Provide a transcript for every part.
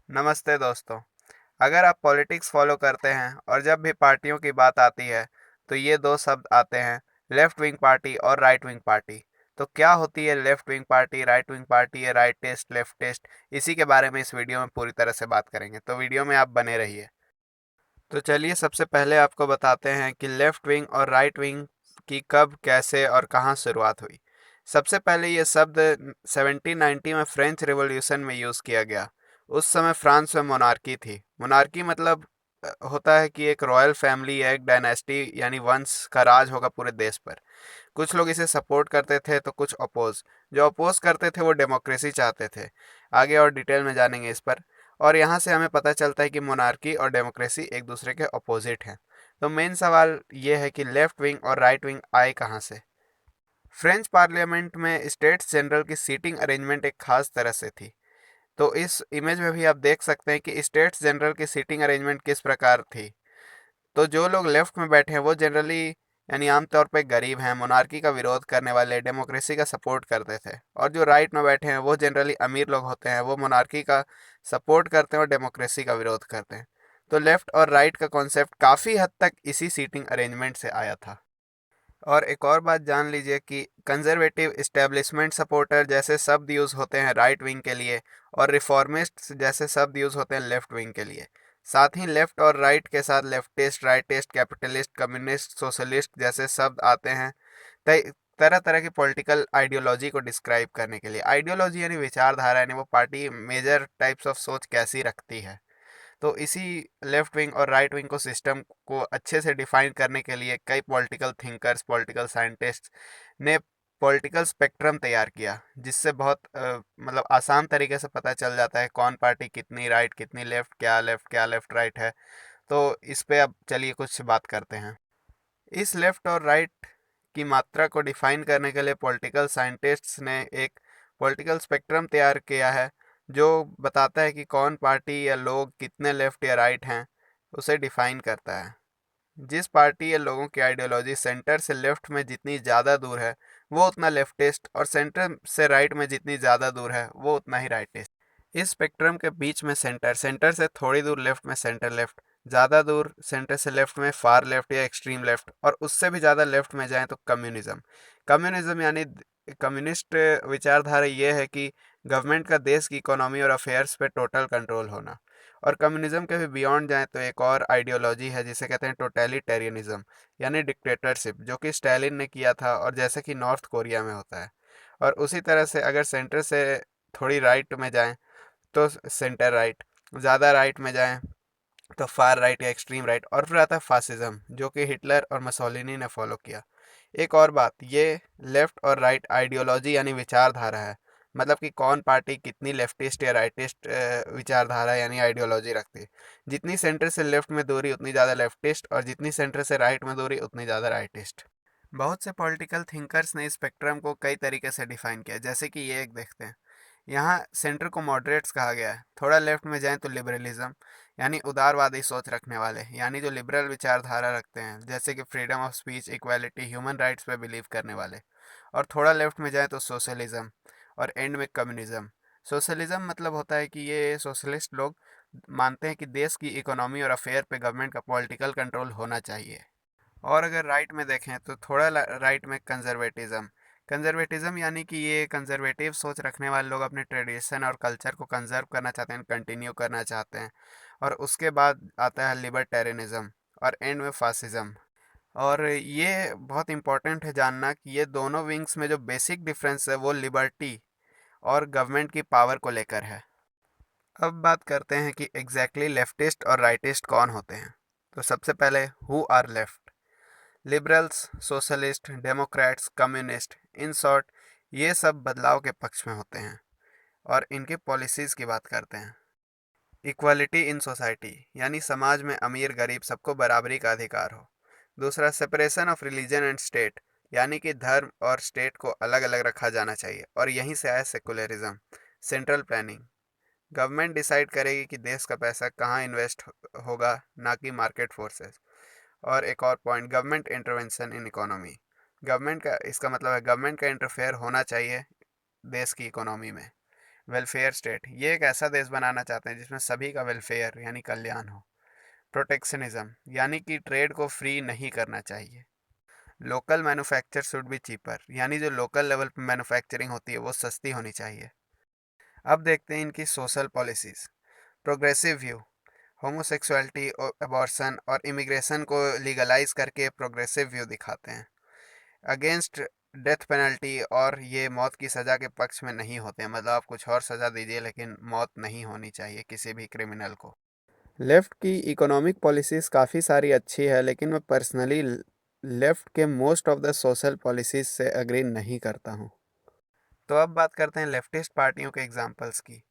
नमस्ते दोस्तों। अगर आप पॉलिटिक्स फॉलो करते हैं और जब भी पार्टियों की बात आती है तो ये दो शब्द आते हैं, लेफ्ट विंग पार्टी और राइट विंग पार्टी। तो क्या होती है left wing party, right wing party, या राइट टेस्ट लेफ्ट टेस्ट, इसी के बारे में इस वीडियो में पूरी तरह से बात करेंगे, तो वीडियो में आप बने रहिए। तो चलिए सबसे पहले आपको बताते हैं कि लेफ्ट विंग और राइट विंग की कब, कैसे और कहाँ शुरुआत हुई। सबसे पहले ये शब्द 1790 में फ्रेंच रिवॉल्यूशन में यूज़ किया गया। उस समय फ्रांस में मोनार्की थी। मोनार्की मतलब होता है कि एक रॉयल फैमिली या एक डायनेस्टी यानी वंश का राज होगा पूरे देश पर। कुछ लोग इसे सपोर्ट करते थे तो कुछ अपोज। जो अपोज करते थे वो डेमोक्रेसी चाहते थे। आगे और डिटेल में जानेंगे इस पर। और यहाँ से हमें पता चलता है कि मोनार्की और डेमोक्रेसी एक दूसरे के अपोजिट हैं। तो मेन सवाल ये है कि लेफ्ट विंग और राइट विंग आए कहाँ से। फ्रेंच पार्लियामेंट में स्टेट्स जनरल की सीटिंग अरेंजमेंट एक खास तरह से थी। तो इस इमेज में भी आप देख सकते हैं कि स्टेट्स जनरल की सीटिंग अरेंजमेंट किस प्रकार थी। तो जो लोग लेफ्ट में बैठे हैं वो जनरली यानी आमतौर पे गरीब हैं, मोनार्की का विरोध करने वाले, डेमोक्रेसी का सपोर्ट करते थे। और जो राइट में बैठे हैं वो जनरली अमीर लोग होते हैं, वो मोनार्की का सपोर्ट करते हैं और डेमोक्रेसी का विरोध करते हैं। तो लेफ्ट और राइट का कॉन्सेप्ट काफ़ी हद तक इसी सीटिंग अरेंजमेंट से आया था। और एक और बात जान लीजिए कि कंजर्वेटिव इस्टेब्लिशमेंट सपोर्टर जैसे शब्द यूज़ होते हैं राइट विंग के लिए, और रिफॉर्मिस्ट जैसे शब्द यूज़ होते हैं लेफ्ट विंग के लिए। साथ ही लेफ्ट और राइट के साथ leftist, rightist, capitalist, communist, socialist जैसे शब्द आते हैं तरह तरह की पॉलिटिकल आइडियोलॉजी को डिस्क्राइब करने के लिए। आइडियोलॉजी यानी विचारधारा, यानी वो पार्टी मेजर टाइप्स ऑफ सोच कैसी रखती है। तो इसी लेफ्ट विंग और राइट विंग को सिस्टम को अच्छे से डिफाइन करने के लिए कई पॉलिटिकल थिंकर्स, पॉलिटिकल साइंटिस्ट ने पॉलिटिकल स्पेक्ट्रम तैयार किया, जिससे बहुत मतलब आसान तरीके से पता चल जाता है कौन पार्टी कितनी राइट, कितनी लेफ्ट, क्या लेफ्ट राइट है। तो इस पे अब चलिए कुछ बात करते हैं। इस लेफ्ट और राइट की मात्रा को डिफाइन करने के लिए पॉलिटिकल साइंटिस्ट्स ने एक पॉलिटिकल स्पेक्ट्रम तैयार किया है, जो बताता है कि कौन पार्टी या लोग कितने लेफ्ट या राइट हैं, उसे डिफाइन करता है। जिस पार्टी या लोगों की आइडियोलॉजी सेंटर से लेफ्ट में जितनी ज़्यादा दूर है वो उतना लेफ्टिस्ट, और सेंटर से राइट में जितनी ज़्यादा दूर है वो उतना ही राइटिस्ट। इस स्पेक्ट्रम के बीच में सेंटर, सेंटर से थोड़ी दूर लेफ्ट में सेंटर लेफ्ट, ज़्यादा दूर सेंटर से लेफ्ट में फार लेफ्ट या एक्सट्रीम लेफ्ट, और उससे भी ज़्यादा लेफ्ट में जाएं तो कम्युनिज्म। कम्युनिज्म यानी कम्युनिस्ट विचारधारा ये है कि गवर्नमेंट का देश की इकोनॉमी और अफेयर्स पे टोटल कंट्रोल होना। और कम्युनिज्म के भी बियॉन्ड जाएं तो एक और आइडियोलॉजी है जिसे कहते हैं टोटलिटेरियनिज्म, यानी डिक्टेटरशिप, जो कि स्टालिन ने किया था और जैसे कि नॉर्थ कोरिया में होता है। और उसी तरह से अगर सेंटर से थोड़ी राइट में जाएं तो सेंटर राइट, ज़्यादा राइट में जाएं तो फार राइट या एक्सट्रीम राइट, और फिर आता है फासिज्म, जो कि हिटलर और मसोलिनी ने फॉलो किया। एक और बात, ये लेफ्ट और राइट आइडियोलॉजी यानी विचारधारा है, मतलब कि कौन पार्टी कितनी लेफ्टिस्ट या राइटिस्ट विचारधारा यानी आइडियोलॉजी रखती है। जितनी सेंटर से लेफ्ट में दूरी उतनी ज़्यादा लेफ्टिस्ट, और जितनी सेंटर से राइट में दूरी उतनी ज़्यादा राइटिस्ट। बहुत से पॉलिटिकल थिंकर्स ने स्पेक्ट्रम को कई तरीके से डिफाइन किया, जैसे कि ये एक देखते हैं। यहाँ सेंटर को मॉडरेट्स कहा गया है। थोड़ा लेफ्ट में जाएं तो लिबरलिज्म, यानी उदारवादी सोच रखने वाले, यानी जो लिबरल विचारधारा रखते हैं, जैसे कि freedom of speech, equality, human rights पे बिलीव करने वाले। और थोड़ा लेफ्ट में जाएं तो सोशलिज्म, और एंड में कम्युनिज्म। सोशलिज्म मतलब होता है कि ये सोशलिस्ट लोग मानते हैं कि देश की इकोनॉमी और अफेयर पे गवर्नमेंट का पॉलिटिकल कंट्रोल होना चाहिए। और अगर राइट में देखें तो थोड़ा राइट में कंजर्वेटिज्म। कंजर्वेटिज्म यानी कि ये कंजर्वेटिव सोच रखने वाले लोग अपने ट्रेडिशन और कल्चर को कंजर्व करना चाहते हैं, कंटिन्यू करना चाहते हैं। और उसके बाद आता है लिबर्टेरियनिज्म, और एंड में फासिज्म। और ये बहुत इंपॉर्टेंट है जानना कि ये दोनों विंग्स में जो बेसिक डिफरेंस है वो लिबर्टी और गवर्नमेंट की पावर को लेकर है। अब बात करते हैं कि एग्जैक्टली लेफ्टिस्ट और राइटिस्ट कौन होते हैं। तो सबसे पहले, who are left? Liberals, socialists, democrats, communists, in short ये सब बदलाव के पक्ष में होते हैं। और इनके पॉलिसीज़ की बात करते हैं। इक्वालिटी इन सोसाइटी, यानी समाज में अमीर गरीब सबको बराबरी का अधिकार हो। दूसरा, separation of religion and state, यानी कि धर्म और स्टेट को अलग अलग रखा जाना चाहिए, और यहीं से आया secularism. Central planning, government decide करेगी कि देश का पैसा कहाँ इन्वेस्ट होगा, ना कि मार्केट फोर्सेस। और एक और point, government intervention in economy. Government का, इसका मतलब है गवर्नमेंट का इंटरफेयर होना चाहिए देश की इकोनॉमी में। वेलफेयर स्टेट, ये एक ऐसा देश बनाना चाहते हैं जिसमें सभी का वेलफेयर यानी कल्याण हो। प्रोटेक्शनिज्म, यानी कि ट्रेड को फ्री नहीं करना चाहिए। Local manufacture should be cheaper, यानी जो लोकल लेवल पर मैन्युफैक्चरिंग होती है वो सस्ती होनी चाहिए। अब देखते हैं इनकी social policies. Progressive view, homosexuality और अबॉर्शन और इमिग्रेशन को लीगलाइज करके प्रोग्रेसिव व्यू दिखाते हैं। अगेंस्ट डेथ पेनल्टी, और ये मौत की सज़ा के पक्ष में नहीं होते हैं, मतलब आप कुछ और सज़ा दीजिए लेकिन मौत नहीं होनी चाहिए किसी भी क्रिमिनल को। लेफ़्ट की इकोनॉमिक पॉलिसीज़ काफ़ी सारी अच्छी है, लेकिन मैं पर्सनली लेफ़्ट के most of the social policies से एग्री नहीं करता हूँ। तो अब बात करते हैं लेफ्टिस्ट पार्टियों के एग्जांपल्स की।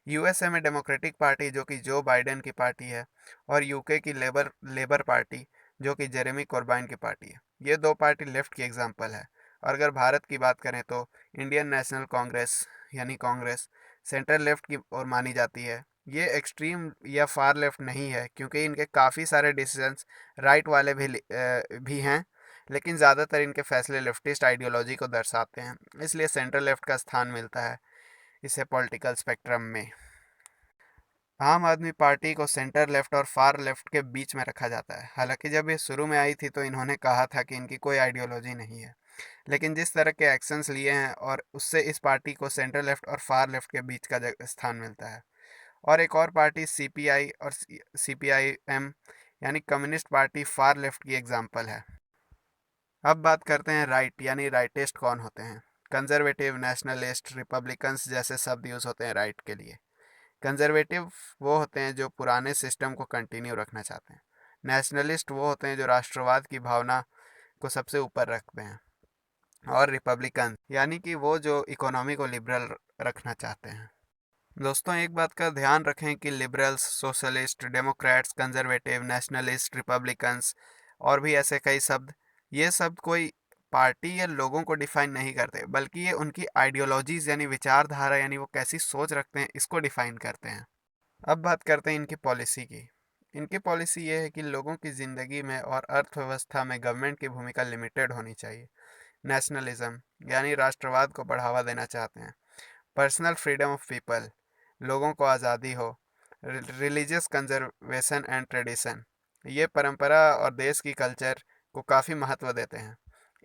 यूएसए में डेमोक्रेटिक पार्टी जो कि जो बाइडेन की पार्टी है, और यूके की लेबर लेबर पार्टी जो कि जेरेमी कोरबाइन की पार्टी है। ये दो पार्टी लेफ्ट की एग्जांपल है। और अगर भारत की बात करें तो इंडियन नेशनल कांग्रेस यानी कांग्रेस सेंट्रल लेफ्ट की ओर मानी जाती है। ये एक्सट्रीम या फार लेफ्ट नहीं है, क्योंकि इनके काफ़ी सारे डिसीजंस राइट वाले भी हैं, लेकिन ज़्यादातर इनके फैसले लेफ्टिस्ट आइडियोलॉजी को दर्शाते हैं, इसलिए सेंट्रल लेफ्ट का स्थान मिलता है इसे पॉलिटिकल स्पेक्ट्रम में। आम आदमी पार्टी को सेंटर लेफ्ट और फार लेफ्ट के बीच में रखा जाता है। हालांकि जब ये शुरू में आई थी तो इन्होंने कहा था कि इनकी कोई आइडियोलॉजी नहीं है, लेकिन जिस तरह के एक्शंस लिए हैं और उससे इस पार्टी को सेंटर लेफ्ट और फार लेफ्ट के बीच का स्थान मिलता है। और एक और पार्टी सीपीआई और सीपीआईएम यानी कम्युनिस्ट पार्टी फार लेफ्ट की एग्जाम्पल है। अब बात करते हैं राइट यानी राइटिस्ट कौन होते हैं। कंजर्वेटिव, नेशनलिस्ट, रिपब्लिकन्स जैसे शब्द यूज़ होते हैं राइट के लिए। कंजर्वेटिव वो होते हैं जो पुराने सिस्टम को कंटिन्यू रखना चाहते हैं। नेशनलिस्ट वो होते हैं जो राष्ट्रवाद की भावना को सबसे ऊपर रखते हैं। और रिपब्लिकन यानी कि वो जो इकोनॉमी को लिबरल रखना चाहते हैं। दोस्तों, एक बात का ध्यान रखें कि liberals, socialists, Democrats, conservative, nationalist, Republicans और भी ऐसे कई शब्द, ये शब्द कोई पार्टी या लोगों को डिफाइन नहीं करते, बल्कि ये उनकी आइडियोलॉजीज यानी विचारधारा यानी वो कैसी सोच रखते हैं इसको डिफाइन करते हैं। अब बात करते हैं इनकी पॉलिसी की। इनकी पॉलिसी ये है कि लोगों की ज़िंदगी में और अर्थव्यवस्था में गवर्नमेंट की भूमिका लिमिटेड होनी चाहिए। नेशनलिज्म यानी राष्ट्रवाद को बढ़ावा देना चाहते हैं। पर्सनल फ्रीडम ऑफ पीपल, लोगों को आज़ादी हो। रिलीजियस कंजर्वेशन एंड ट्रेडिशन, ये परंपरा और देश की कल्चर को काफ़ी महत्व देते हैं।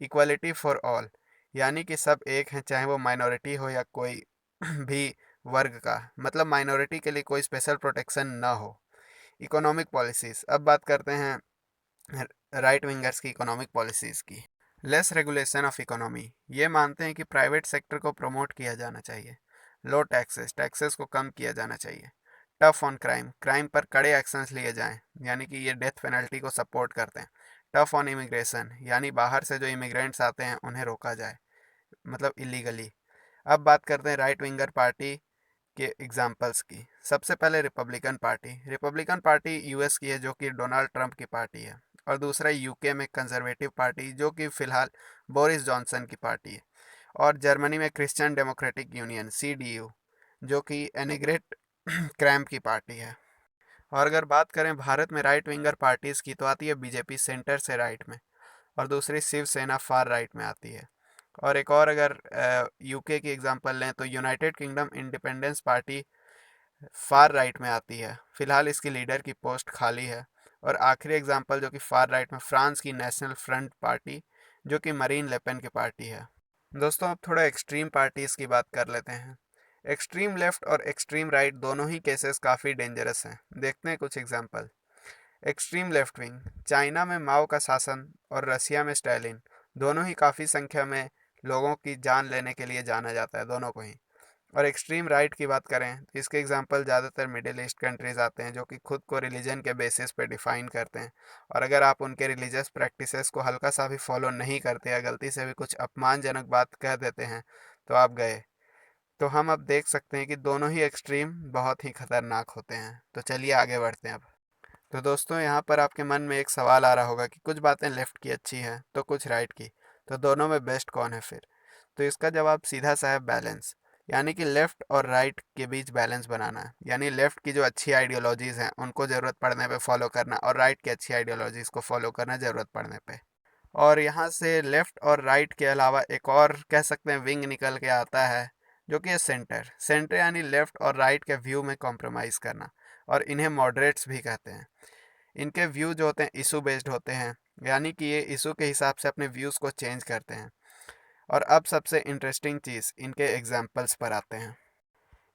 इक्वलिटी फॉर ऑल, यानी कि सब एक हैं, चाहे वो माइनॉरिटी हो या कोई भी वर्ग का, मतलब माइनॉरिटी के लिए कोई स्पेशल प्रोटेक्शन ना हो। इकोनॉमिक पॉलिसीज़, अब बात करते हैं राइट विंगर्स की इकोनॉमिक पॉलिसीज़ की। लेस रेगुलेशन ऑफ इकोनॉमी, ये मानते हैं कि प्राइवेट सेक्टर को प्रमोट किया जाना चाहिए। लो टैक्सेस, टैक्सेस को कम किया जाना चाहिए। टफ ऑन क्राइम, क्राइम पर कड़े एक्शंस लिए जाएं, यानी कि ये डेथ पेनल्टी को सपोर्ट करते हैं। टफ ऑन इमिग्रेशन, यानी बाहर से जो इमिग्रेंट्स आते हैं उन्हें रोका जाए, मतलब इलीगली। अब बात करते हैं राइट विंगर पार्टी के एग्जाम्पल्स की। सबसे पहले Republican party. Republican party US की है, जो कि डोनाल्ड ट्रंप की पार्टी है। और दूसरा यूके में कंजर्वेटिव पार्टी, जो कि फ़िलहाल बोरिस जॉनसन की पार्टी है। और जर्मनी में क्रिश्चियन डेमोक्रेटिक यूनियन CDU, जो कि एनिग्रेट क्रैम्प की पार्टी है। और अगर बात करें भारत में राइट विंगर पार्टीज़ की, तो आती है बीजेपी सेंटर से राइट में, और दूसरी शिवसेना फार राइट में आती है। और एक और अगर यूके की एग्जांपल लें तो United kingdom independence party far right में आती है। फिलहाल इसकी लीडर की पोस्ट खाली है। और आखिरी एग्जांपल जो कि फार राइट में, फ्रांस की नेशनल फ्रंट पार्टी, जो कि मरीन लेपेन की पार्टी है। दोस्तों, अब थोड़ा एक्सट्रीम पार्टीज़ की बात कर लेते हैं। एक्सट्रीम लेफ्ट और एक्सट्रीम राइट दोनों ही केसेस काफ़ी डेंजरस हैं। देखते हैं कुछ example. Extreme left wing, China में माओ का शासन और रसिया में स्टालिन, दोनों ही काफ़ी संख्या में लोगों की जान लेने के लिए जाना जाता है, दोनों को ही। और एक्सट्रीम राइट की बात करें तो इसके एग्जांपल ज़्यादातर मिडिल ईस्ट कंट्रीज़ आते हैं, जो कि खुद को रिलीजन के बेसिस पे डिफ़ाइन करते हैं। और अगर आप उनके रिलीजियस प्रैक्टिसेस को हल्का सा भी फॉलो नहीं करते या गलती से भी कुछ अपमानजनक बात कह देते हैं तो आप गए। तो हम अब देख सकते हैं कि दोनों ही एक्सट्रीम बहुत ही खतरनाक होते हैं। तो चलिए आगे बढ़ते हैं अब। तो दोस्तों, यहाँ पर आपके मन में एक सवाल आ रहा होगा कि कुछ बातें लेफ़्ट की अच्छी हैं तो कुछ राइट की, तो दोनों में बेस्ट कौन है फिर? तो इसका जवाब सीधा सा है, बैलेंस। यानी कि लेफ़्ट और राइट के बीच बैलेंस बनाना है। यानी लेफ़्ट की जो अच्छी आइडियोलॉजीज़ हैं उनको ज़रूरत पड़ने पे फॉलो करना, और राइट की अच्छी आइडियोलॉजीज़ को फॉलो करना ज़रूरत पड़ने पे। और यहाँ से लेफ़्ट और राइट के अलावा एक और कह सकते हैं विंग निकल के आता है, जो कि है सेंटर। सेंटर यानी लेफ्ट और राइट के व्यू में कॉम्प्रोमाइज़ करना, और इन्हें मॉडरेट्स भी कहते हैं। इनके व्यू जो होते हैं इशू बेस्ड होते हैं, यानी कि ये इशू के हिसाब से अपने व्यूज़ को चेंज करते हैं। और अब सबसे इंटरेस्टिंग चीज़, इनके एग्जाम्पल्स पर आते हैं।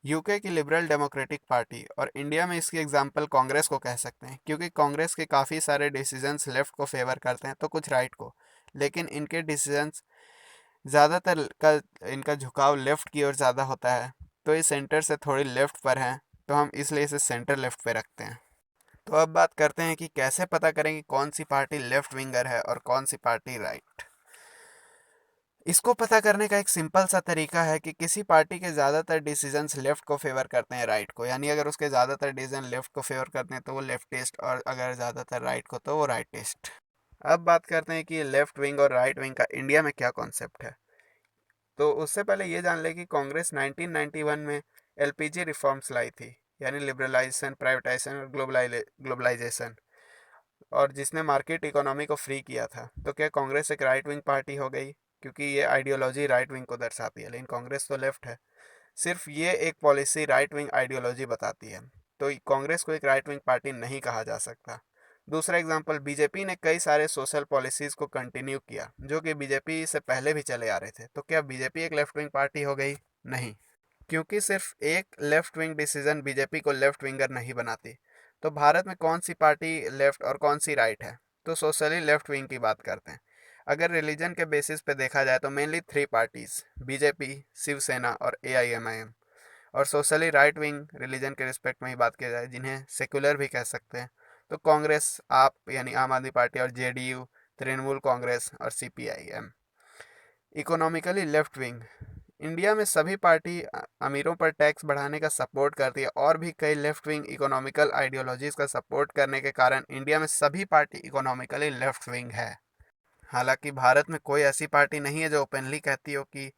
यूके की लिबरल डेमोक्रेटिक पार्टी, और इंडिया में इसकी एग्जांपल कांग्रेस को कह सकते हैं, क्योंकि कांग्रेस के काफ़ी सारे डिसीजंस लेफ़्ट को फेवर करते हैं तो कुछ राइट को, लेकिन इनके डिसीजंस ज़्यादातर का इनका झुकाव लेफ़्ट की ओर ज़्यादा होता है, तो ये सेंटर से थोड़ी लेफ़्ट पर हैं, तो हम इसलिए इसे सेंटर लेफ़्ट पे रखते हैं। तो अब बात करते हैं कि कैसे पता करें कि कौन सी पार्टी लेफ़्ट विंगर है और कौन सी पार्टी राइट। इसको पता करने का एक सिंपल सा तरीका है कि किसी पार्टी के ज़्यादातर डिसीजंस लेफ़्ट को फेवर करते हैं राइट को, यानी अगर उसके ज़्यादातर डिसीजन लेफ़्ट को फेवर करते हैं तो वो लेफ्टिस्ट, और अगर ज़्यादातर राइट को तो वो राइटिस्ट। अब बात करते हैं कि लेफ़्ट विंग और राइट विंग का इंडिया में क्या कॉन्सेप्ट है। तो उससे पहले ये जान लें कि कांग्रेस 1991 में एलपीजी रिफॉर्म्स लाई थी, यानी लिबरलाइजेशन, प्राइवेटाइजेशन और ग्लोबलाइजेशन, और जिसने मार्केट इकोनॉमी को फ्री किया था। तो क्या कांग्रेस एक राइट विंग पार्टी हो गई, क्योंकि ये आइडियोलॉजी राइट विंग को दर्शाती है, लेकिन कांग्रेस तो लेफ्ट है। सिर्फ ये एक पॉलिसी राइट विंग आइडियोलॉजी बताती है, तो कांग्रेस को एक राइट विंग पार्टी नहीं कहा जा सकता। दूसरा एग्जांपल, बीजेपी ने कई सारे सोशल पॉलिसीज़ को कंटिन्यू किया जो कि बीजेपी से पहले भी चले आ रहे थे। तो क्या बीजेपी एक लेफ्ट विंग पार्टी हो गई? नहीं, क्योंकि सिर्फ एक लेफ्ट विंग डिसीजन बीजेपी को लेफ्ट विंगर नहीं बनाती। तो भारत में कौन सी पार्टी लेफ्ट और कौन सी राइट है? तो सोशली लेफ्ट विंग की बात करते हैं। अगर रिलीजन के बेसिस पे देखा जाए तो mainly three parties, BJP, Shivsena और एआईएमआईएम। और सोशली राइट विंग रिलीजन के रिस्पेक्ट में ही बात किया जाए, जिन्हें सेकुलर भी कह सकते हैं, तो कांग्रेस, आप यानी आम आदमी पार्टी, और जेडीयू, तृणमूल कांग्रेस और CPIM. Economically left wing, India में सभी पार्टी अमीरों पर टैक्स बढ़ाने का सपोर्ट करती है, और भी कई लेफ्ट विंग इकोनॉमिकल आइडियोलॉजीज का सपोर्ट करने के कारण इंडिया में सभी पार्टी इकोनॉमिकली लेफ्ट विंग है। हालांकि भारत में कोई ऐसी पार्टी नहीं है जो ओपनली कहती हो कि,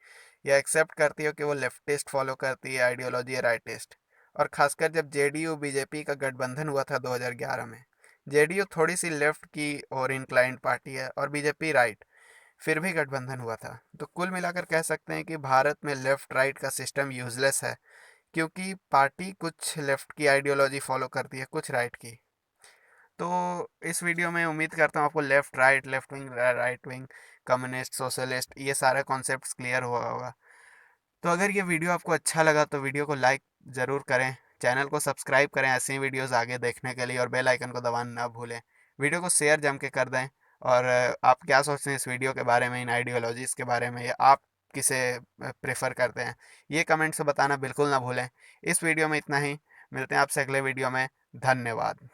या एक्सेप्ट करती हो कि वो लेफ्टिस्ट फॉलो करती है आइडियोलॉजी, है राइटिस्ट। और खासकर जब जेडीयू बीजेपी का गठबंधन हुआ था 2011 में, जेडीयू थोड़ी सी लेफ्ट की और इंक्लाइंड पार्टी है और बीजेपी राइट, फिर भी गठबंधन हुआ था। तो कुल मिलाकर कह सकते हैं कि भारत में लेफ्ट राइट का सिस्टम यूजलेस है, क्योंकि पार्टी कुछ लेफ्ट की आइडियोलॉजी फॉलो करती है, कुछ राइट की। तो इस वीडियो में उम्मीद करता हूँ आपको left wing, right wing, communist, socialist, ये सारे कॉन्सेप्ट्स क्लियर हुआ होगा। तो अगर ये वीडियो आपको अच्छा लगा तो वीडियो को लाइक ज़रूर करें, चैनल को सब्सक्राइब करें ऐसी वीडियोस आगे देखने के लिए, और बेल आइकन को दबाना ना भूलें। वीडियो को शेयर जम के कर दें। और आप क्या सोचते हैं इस वीडियो के बारे में, इन आइडियोलॉजीज़ के बारे में, या आप किसे प्रेफर करते हैं, ये कमेंट से बताना बिल्कुल ना भूलें। इस वीडियो में इतना ही, मिलते हैं आपसे अगले वीडियो में। धन्यवाद।